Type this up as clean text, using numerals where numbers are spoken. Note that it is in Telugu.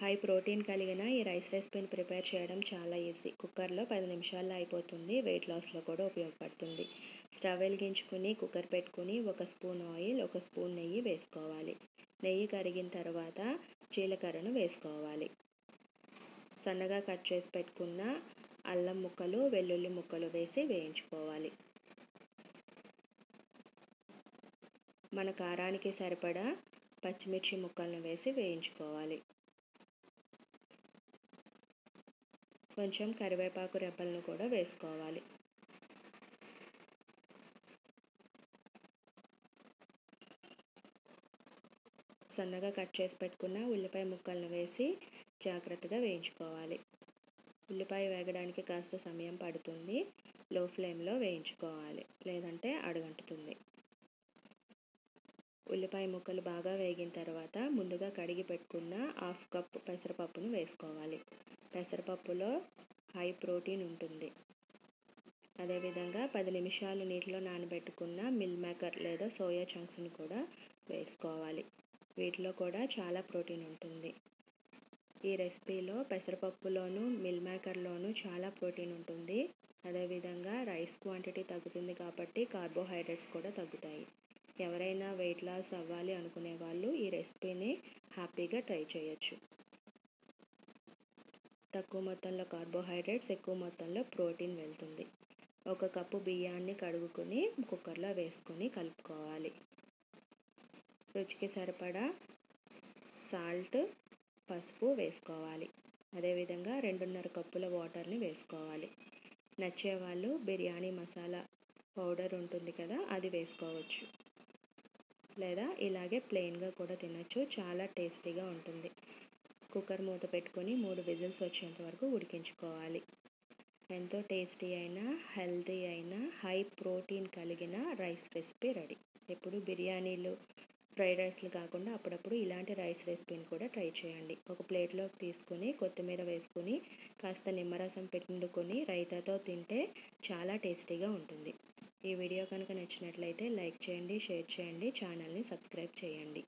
హై ప్రోటీన్ కలిగిన ఈ రైస్ రెసిపీని ప్రిపేర్ చేయడం చాలా ఈజీ. కుక్కర్లో 10 నిమిషాల్లో అయిపోతుంది. వెయిట్ లాస్లో కూడా ఉపయోగపడుతుంది. స్టవ్ వెలిగించుకుని కుక్కర్ పెట్టుకుని 1 స్పూన్ ఆయిల్, 1 స్పూన్ నెయ్యి వేసుకోవాలి. నెయ్యి కరిగిన తర్వాత జీలకర్రను వేసుకోవాలి. సన్నగా కట్ చేసి పెట్టుకున్న అల్లం ముక్కలు, వెల్లుల్లి ముక్కలు వేసి వేయించుకోవాలి. మన కారానికి సరిపడా పచ్చిమిర్చి ముక్కలను వేసి వేయించుకోవాలి. కొంచెం కరివేపాకు రెబ్బలను కూడా వేసుకోవాలి. సన్నగా కట్ చేసి పెట్టుకున్న ఉల్లిపాయ ముక్కలను వేసి జాగ్రత్తగా వేయించుకోవాలి. ఉల్లిపాయ వేగడానికి కాస్త సమయం పడుతుంది. లో ఫ్లేమ్లో వేయించుకోవాలి, లేదంటే అడుగంటుతుంది. ఉల్లిపాయ ముక్కలు బాగా వేగిన తర్వాత ముందుగా కడిగి పెట్టుకున్న 1/2 కప్ పెసరపప్పును వేసుకోవాలి. పెసరపప్పులో హై ప్రోటీన్ ఉంటుంది. అదేవిధంగా 10 నిమిషాలు నీటిలో నానబెట్టుకున్న మిల్ మేకర్ లేదా సోయా చంక్స్ని కూడా వేసుకోవాలి. వీటిలో కూడా చాలా ప్రోటీన్ ఉంటుంది. ఈ రెసిపీలో పెసరపప్పులోను మిల్ మేకర్లోనూ చాలా ప్రోటీన్ ఉంటుంది. అదేవిధంగా రైస్ క్వాంటిటీ తగ్గుతుంది కాబట్టి కార్బోహైడ్రేట్స్ కూడా తగ్గుతాయి. ఎవరైనా వెయిట్ లాస్ అవ్వాలి అనుకునే వాళ్ళు ఈ రెసిపీని హ్యాపీగా ట్రై చేయొచ్చు. తక్కువ మొత్తంలో కార్బోహైడ్రేట్స్, ఎక్కువ మొత్తంలో ప్రోటీన్ వెళ్తుంది. 1 కప్పు బియ్యాన్ని కడుగుకొని కుక్కర్లో వేసుకొని కలుపుకోవాలి. రుచికి సరిపడా సాల్ట్, పసుపు వేసుకోవాలి. అదేవిధంగా 2.5 కప్పుల వాటర్ని వేసుకోవాలి. నచ్చేవాళ్ళు బిర్యానీ మసాలా పౌడర్ ఉంటుంది కదా, అది వేసుకోవచ్చు. లేదా ఇలాగే ప్లెయిన్గా కూడా తినచ్చు. చాలా టేస్టీగా ఉంటుంది. కుక్కర్ మూత పెట్టుకొని 3 విజిల్స్ వచ్చేంత వరకు ఉడికించుకోవాలి. ఎంతో టేస్టీ అయిన, హెల్తీ అయిన, హై ప్రోటీన్ కలిగిన రైస్ రెసిపీ రెడీ. ఎప్పుడు బిర్యానీలు, ఫ్రైడ్ రైస్లు కాకుండా అప్పుడప్పుడు ఇలాంటి రైస్ రెసిపీని కూడా ట్రై చేయండి. ఒక ప్లేట్లోకి తీసుకొని కొత్తిమీర వేసుకొని కాస్త నిమ్మరసం పిండుకొని రైతాతో తింటే చాలా టేస్టీగా ఉంటుంది. ఈ వీడియో కనుక నచ్చినట్లయితే లైక్ చేయండి, షేర్ చేయండి, ఛానల్ని సబ్స్క్రైబ్ చేయండి.